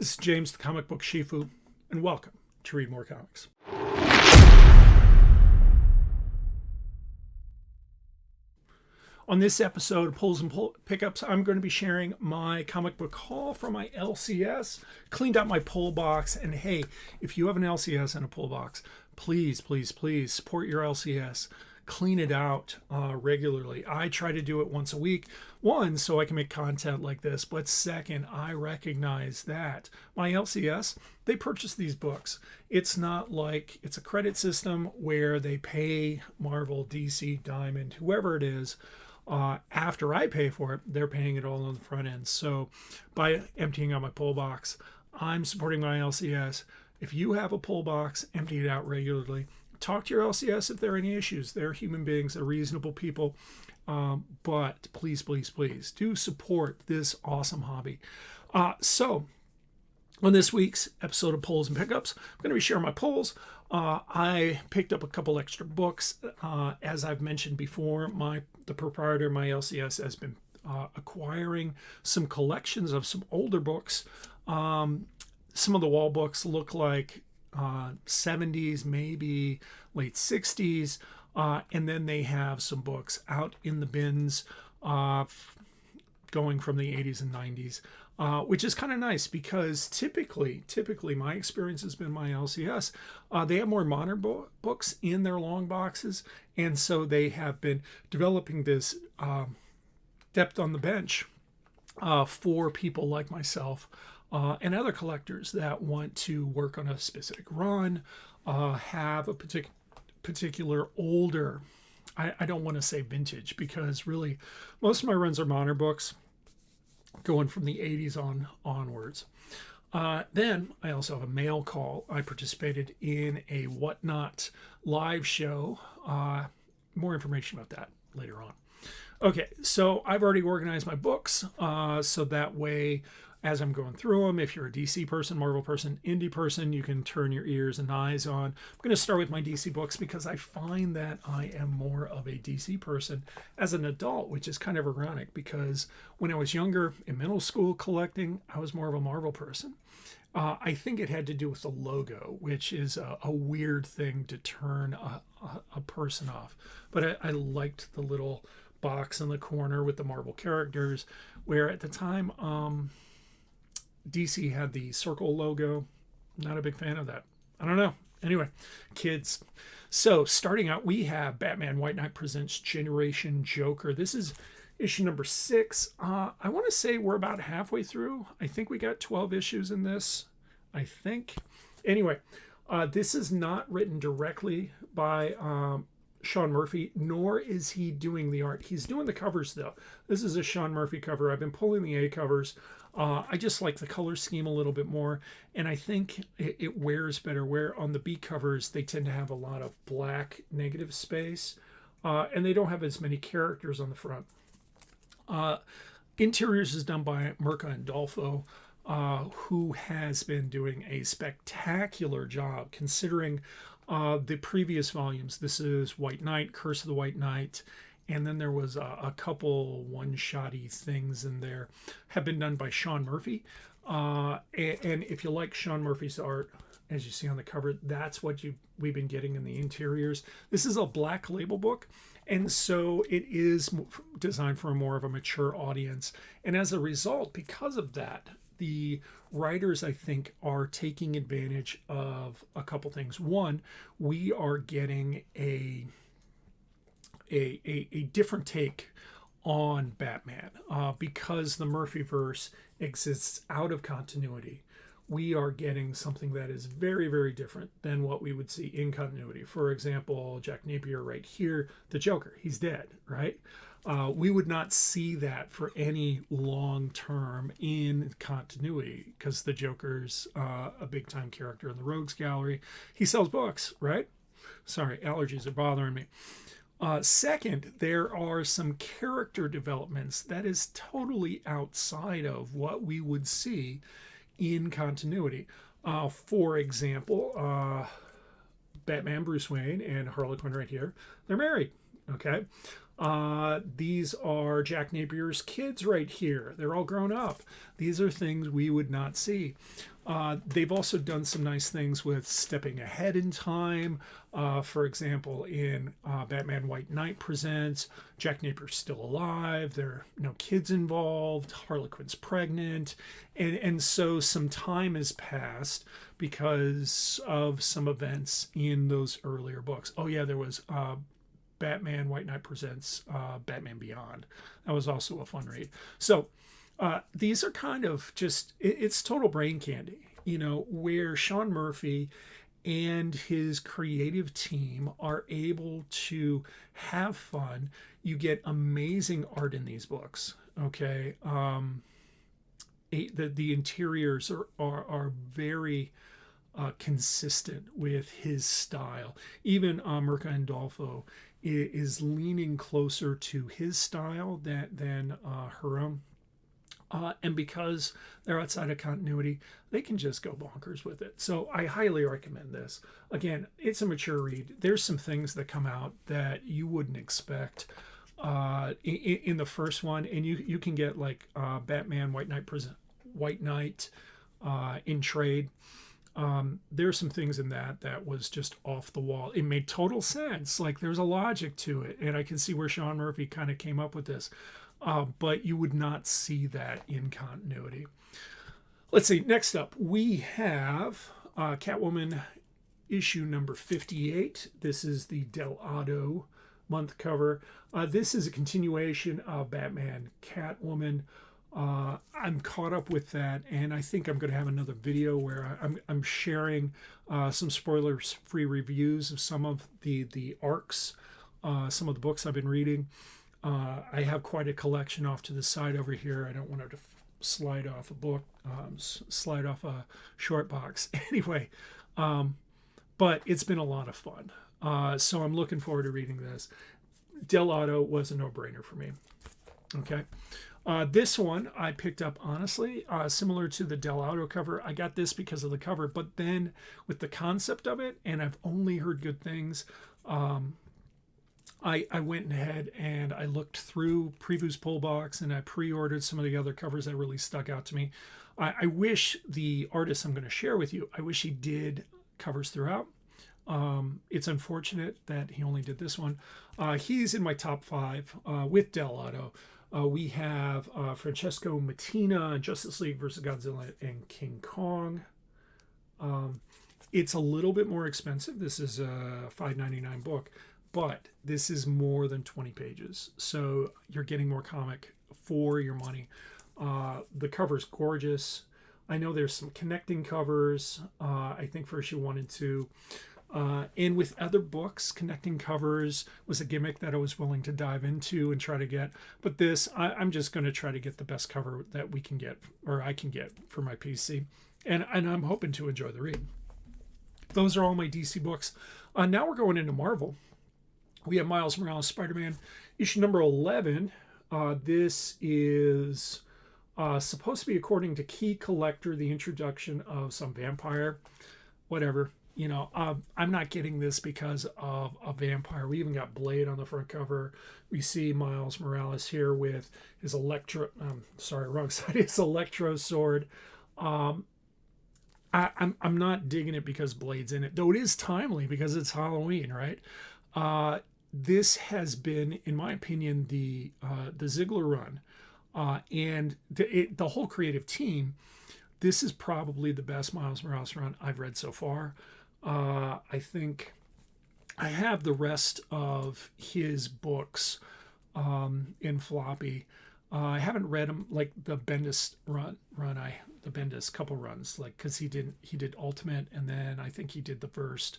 This is James, the comic book Shifu, and welcome to Read More Comics. On this episode of Pulls and Pickups, I'm going to be sharing my comic book haul from my LCS, cleaned out my pull box, and hey, if you have an LCS and a pull box, please support your LCS. Clean it out regularly. I try to do it once a week. One, so I can make content like this, but second, I recognize that my LCS, they purchase these books. It's not like it's a credit system where they pay Marvel, DC, Diamond, whoever it is. After I pay for it, they're paying it all on the front end. So by emptying out my pull box, I'm supporting my LCS. If you have a pull box, empty it out regularly. Talk to your LCS if there are any issues. They're human beings. They're reasonable people. But please do support this awesome hobby. So on this week's episode of Pulls and Pickups, I'm going to be sharing my pulls. I picked up a couple extra books. As I've mentioned before, the proprietor of my LCS has been acquiring some collections of some older books. Some of the wall books look like 70s, maybe late 60s. And then they have some books out in the bins going from the 80s and 90s, which is kind of nice because typically my experience has been my LCS. They have more modern books in their long boxes. And so they have been developing this depth on the bench for people like myself. And other collectors that want to work on a specific run, have a particular older, I don't want to say vintage, because really most of my runs are modern books going from the 80s onwards. Then I also have a mail call. I participated in a What Not live show. More information about that later on. Okay, so I've already organized my books, so that way, as I'm going through them, if you're a DC person, Marvel person, indie person, you can turn your ears and eyes on. I'm going to start with my DC books because I find that I am more of a DC person as an adult, which is kind of ironic because when I was younger in middle school collecting, I was more of a Marvel person. I think it had to do with the logo, which is a weird thing to turn a person off. But I liked the little box in the corner with the Marvel characters, where at the time, DC had the circle logo. Not a big fan of that. I don't know. Anyway, kids. So starting out, we have Batman White Knight Presents Generation Joker. This is issue number 6. I want to say we're about halfway through. I think we got 12 issues in this. I think. Anyway, this is not written directly by Sean Murphy, nor is he doing the art. He's doing the covers, though. This is a Sean Murphy cover. I've been pulling the A covers. I just like the color scheme a little bit more, and I think it wears better. Where on the B covers, they tend to have a lot of black negative space, and they don't have as many characters on the front. Interiors is done by Mirka Andolfo, who has been doing a spectacular job considering the previous volumes. This is White Knight, Curse of the White Knight, and then there was a couple one-shotty things in there have been done by Sean Murphy. And if you like Sean Murphy's art, as you see on the cover, that's what we've been getting in the interiors. This is a black label book, and so it is designed for more of a mature audience. And as a result, because of that, the writers, I think, are taking advantage of a couple things. One, we are getting a different take on Batman because the Murphyverse exists out of continuity. We are getting something that is very, very different than what we would see in continuity. For example, Jack Napier right here, the Joker, he's dead, right? We would not see that for any long term in continuity because the Joker's a big time character in the Rogues Gallery. He sells books, right? Sorry, allergies are bothering me. Second, there are some character developments that is totally outside of what we would see in continuity. For example, Batman, Bruce Wayne, and Harley Quinn right here, they're married. Okay. These are Jack Napier's kids right here. They're all grown up. These are things we would not see. They've also done some nice things with stepping ahead in time. For example, in Batman White Knight Presents, Jack Napier's still alive. There are no kids involved. Harley Quinn's pregnant. And so some time has passed because of some events in those earlier books. Oh, yeah, there was Batman White Knight Presents Batman Beyond. That was also a fun read. So these are kind of just, it's total brain candy, you know, where Sean Murphy and his creative team are able to have fun. You get amazing art in these books. Okay. The interiors are very consistent with his style. Even Mirka Andolfo is leaning closer to his style than her own. And because they're outside of continuity, they can just go bonkers with it. So I highly recommend this. Again, it's a mature read. There's some things that come out that you wouldn't expect in the first one, and you can get like Batman White Knight in trade. There's some things in that was just off the wall. It made total sense. Like there's a logic to it, and I can see where Sean Murphy kind of came up with this. But you would not see that in continuity. Let's see. Next up, we have Catwoman issue number 58. This is the Del Auto month cover. This is a continuation of Batman Catwoman. I'm caught up with that, and I think I'm going to have another video where I'm sharing some spoilers-free reviews of some of the arcs, some of the books I've been reading. I have quite a collection off to the side over here. I don't want to slide off a book, slide off a short box. Anyway, but it's been a lot of fun. So I'm looking forward to reading this. Del Auto was a no-brainer for me. Okay. This one I picked up, honestly, similar to the Del Auto cover. I got this because of the cover, but then with the concept of it, and I've only heard good things, I went ahead and I looked through Prevue's pullbox, and I pre-ordered some of the other covers that really stuck out to me. I wish the artist I'm going to share with you, I wish he did covers throughout. It's unfortunate that he only did this one. He's in my top 5 with Del Auto. We have Francesco Mattina, Justice League versus Godzilla and King Kong. It's a little bit more expensive. This is a $5.99 book, but this is more than 20 pages. So you're getting more comic for your money. The cover's gorgeous. I know there's some connecting covers, I think for issue 1 and 2. And with other books, connecting covers was a gimmick that I was willing to dive into and try to get. But this, I'm just going to try to get the best cover that we can get, or I can get for my PC. And I'm hoping to enjoy the read. Those are all my DC books. Now we're going into Marvel. We have Miles Morales Spider-Man, issue number 11. This is supposed to be, according to Key Collector, the introduction of some vampire. Whatever. You know, I'm not getting this because of a vampire. We even got Blade on the front cover. We see Miles Morales here with his wrong side, his Electro sword. I'm not digging it because Blade's in it, though it is timely because it's Halloween, right? This has been, in my opinion, the Ziegler run, and the whole creative team. This is probably the best Miles Morales run I've read so far. I think I have the rest of his books in floppy. I haven't read them like the Bendis the Bendis couple runs, like because he did Ultimate, and then I think he did the first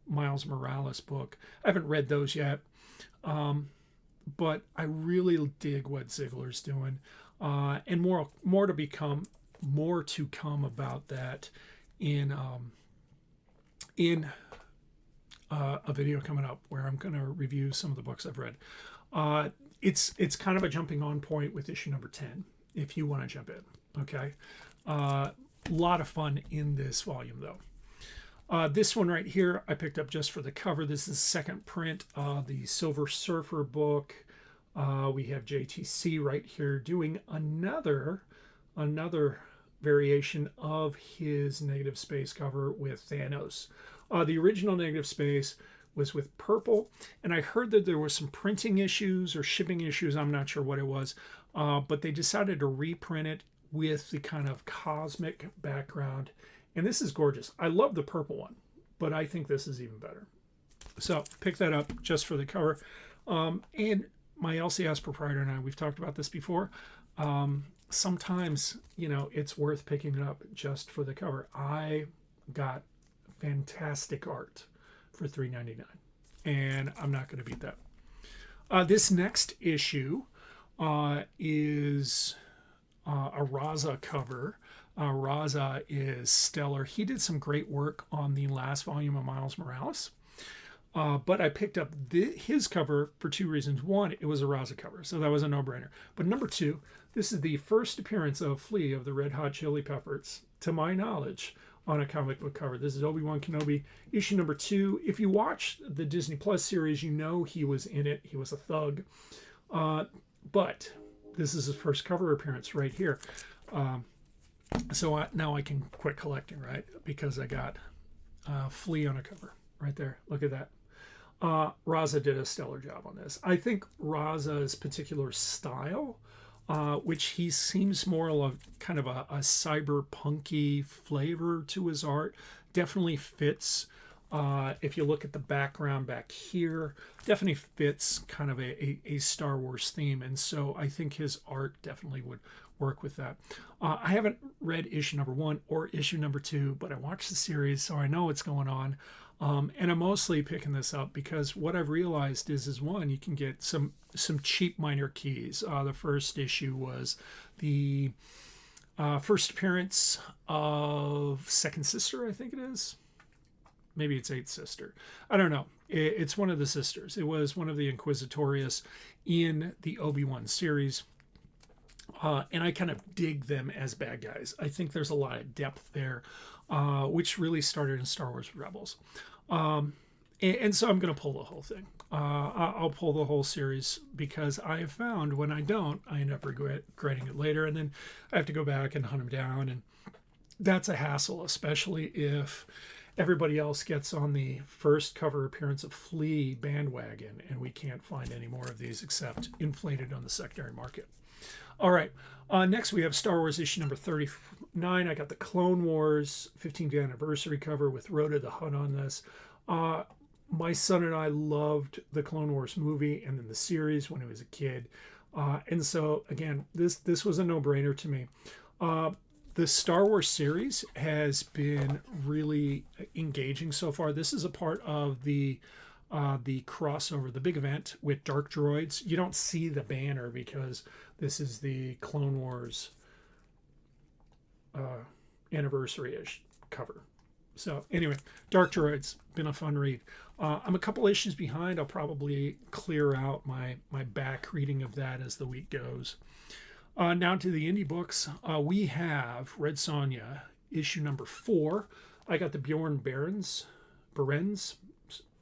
Miles Morales book. I haven't read those yet, but I really dig what Ziegler's doing, and more to come about that in a video coming up where I'm going to review some of the books I've read. It's kind of a jumping on point with issue number 10 if you want to jump in. Okay, a lot of fun in this volume though. This one right here I picked up just for the cover. This is the second print of the Silver Surfer book. We have JTC right here doing another variation of his negative space cover with Thanos. The original negative space was with purple, and I heard that there was some printing issues or shipping issues. I'm not sure what it was, but they decided to reprint it with the kind of cosmic background, and this is gorgeous. I love the purple one, but I think this is even better. So pick that up just for the cover. And my LCS proprietor and I, we've talked about this before. Sometimes, it's worth picking it up just for the cover. I got fantastic art for $3.99, and I'm not going to beat that. This next issue is a Raza cover. Raza is stellar. He did some great work on the last volume of Miles Morales. But I picked up his cover for two reasons. One, it was a Raza cover, so that was a no-brainer. But number two, this is the first appearance of Flea of the Red Hot Chili Peppers, to my knowledge, on a comic book cover. This is Obi-Wan Kenobi, issue number 2. If you watch the Disney Plus series, you know he was in it. He was a thug. But this is his first cover appearance right here. So now I can quit collecting, right? Because I got Flea on a cover right there. Look at that. Raza did a stellar job on this. I think Raza's particular style, which he seems more like kind of a cyberpunky flavor to his art, definitely fits. If you look at the background back here, definitely fits kind of a Star Wars theme. And so I think his art definitely would work with that. I haven't read issue number 1 or issue number 2, but I watched the series, so I know what's going on. And I'm mostly picking this up because what I've realized is one, you can get some cheap minor keys. The first issue was the first appearance of Second Sister, I think it is. Maybe it's Eighth Sister. I don't know. It's one of the sisters. It was one of the Inquisitorius in the Obi-Wan series. And I kind of dig them as bad guys. I think there's a lot of depth there, which really started in Star Wars Rebels. And so I'm going to pull the whole thing. I'll pull the whole series because I have found when I don't, I end up regretting it later. And then I have to go back and hunt them down. And that's a hassle, especially if everybody else gets on the first cover appearance of Flea bandwagon. And we can't find any more of these except inflated on the secondary market. All right. Next, we have Star Wars issue number 39. I got the Clone Wars 15th anniversary cover with Rhoda the Hutt on this. My son and I loved the Clone Wars movie and then the series when he was a kid. And so, again, this was a no-brainer to me. The Star Wars series has been really engaging so far. This is a part of the crossover, the big event with Dark Droids. You don't see the banner because this is the Clone Wars anniversary-ish cover. So anyway, Dark Droids, been a fun read. I'm a couple issues behind. I'll probably clear out my back reading of that as the week goes. Now to the indie books. We have Red Sonja, issue number 4. I got the Bjorn Berens,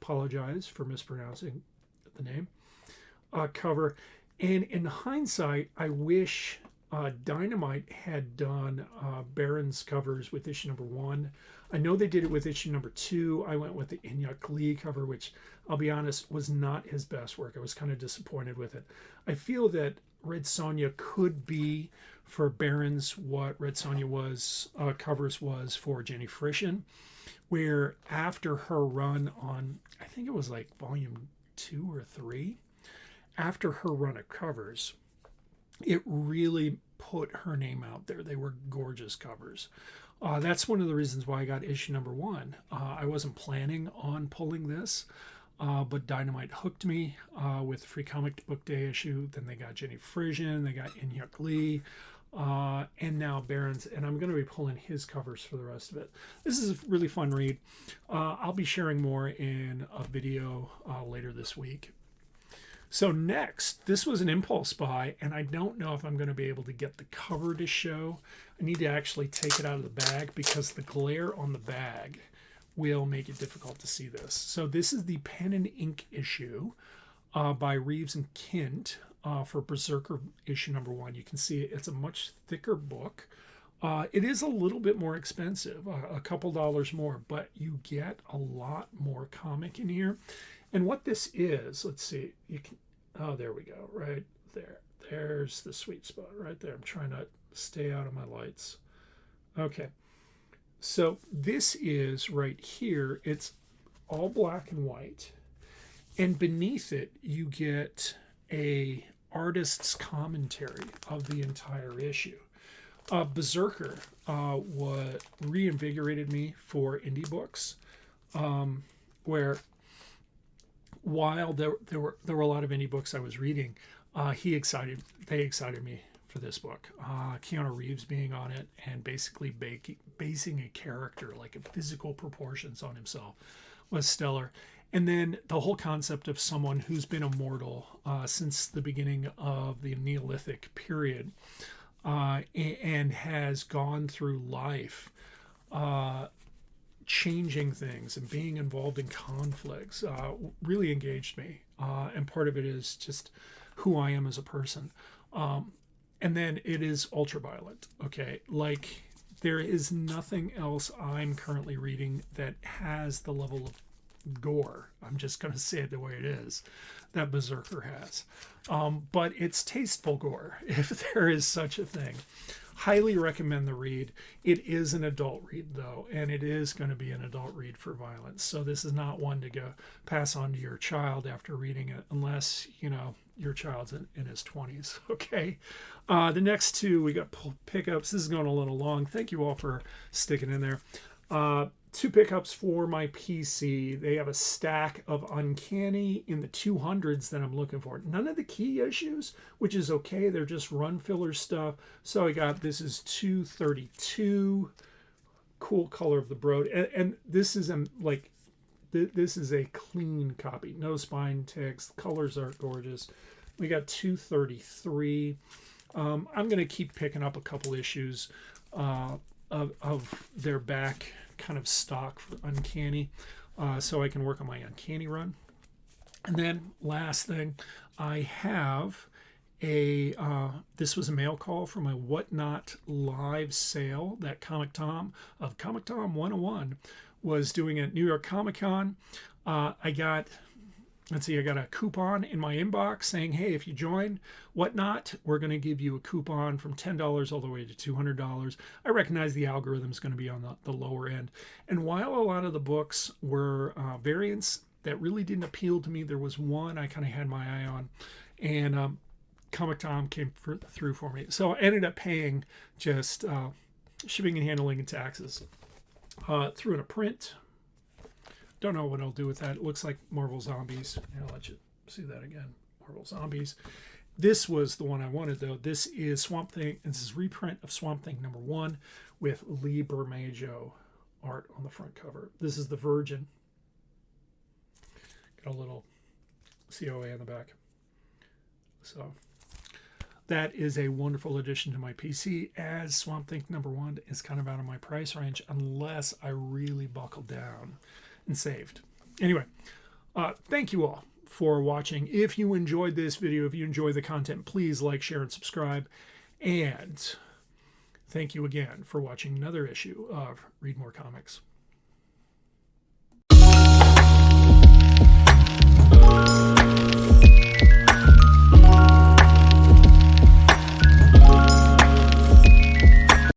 apologize for mispronouncing the name, cover. And in hindsight, I wish Dynamite had done Barron's covers with issue number 1. I know they did it with issue number 2. I went with the Inyuk Lee cover, which I'll be honest was not his best work. I was kind of disappointed with it. I feel that Red Sonja could be for Barron's what Red Sonja was covers was for Jenny Frischen, where after her run on, I think it was like volume 2 or 3, after her run of covers, it really put her name out there. They were gorgeous covers. That's one of the reasons why I got issue number 1. I wasn't planning on pulling this, but Dynamite hooked me with Free Comic Book Day issue. Then they got Jenny Frischen, they got Inyuk Lee, and now Barron's, and I'm going to be pulling his covers for the rest of it. This is a really fun read. I'll be sharing more in a video later this week. So next, this was an impulse buy, and I don't know if I'm going to be able to get the cover to show. I need to actually take it out of the bag because the glare on the bag will make it difficult to see this. So this is the pen and ink issue by Reeves and Kint. for Berserker issue number 1. You can see it's a much thicker book. It is a little bit more expensive, a couple dollars more, but you get a lot more comic in here. And what this is, let's see, you can, oh, there we go, right there. There's the sweet spot right there. I'm trying to stay out of my lights. Okay, so this is right here. It's all black and white. And beneath it, you get a artist's commentary of the entire issue. Berserker what reinvigorated me for indie books, where while there were a lot of indie books I was reading, they excited me for this book. Keanu Reeves being on it and basically basing a character, like a physical proportions on himself, was stellar. And then the whole concept of someone who's been immortal since the beginning of the Neolithic period, and has gone through life changing things and being involved in conflicts, really engaged me. And part of it is just who I am as a person. And then it is ultraviolet. Okay, like there is nothing else I'm currently reading that has the level of gore, I'm just going to say it the way it is, that Berserker has. But it's tasteful gore, if there is such a thing. Highly recommend the read. It is an adult read, though, and it is going to be an adult read for violence. So this is not one to go pass on to your child after reading it, unless, you know, your child's in his 20s. Okay. The next two, we got pickups. This is going a little long. Thank you all for sticking in there. 2 pickups for my PC. They have a stack of Uncanny in the 200s that I'm looking for. None of the key issues, which is okay. They're just run filler stuff. So I got, this is 232. Cool color of the Broad. And this is this is a clean copy. No spine ticks. Colors are gorgeous. We got 233. I'm going to keep picking up a couple issues of their back kind of stock for Uncanny, so I can work on my Uncanny run. And then last thing, I have a this was a mail call for my What Not live sale that Comic Tom of Comic Tom 101 was doing at New York Comic Con. I got a coupon in my inbox saying, hey, if you join What Not, we're going to give you a coupon from $10 all the way to $200. I recognize the algorithm is going to be on the lower end. And while a lot of the books were variants that really didn't appeal to me, there was one I kind of had my eye on. And Comic Tom came through for me. So I ended up paying just shipping and handling and taxes. Threw in a print. Don't know what I'll do with that. It looks like Marvel Zombies. I'll let you see that again. Marvel Zombies. This was the one I wanted, though. This is Swamp Thing. This is reprint of Swamp Thing #1 with Lee Bermejo art on the front cover. This is the Virgin. Got a little COA on the back. So that is a wonderful addition to my PC, as Swamp Thing #1 is kind of out of my price range unless I really buckle down and saved. Anyway, thank you all for watching. If you enjoyed this video, if you enjoy the content, please like, share, and subscribe. And thank you again for watching another issue of Read More Comics.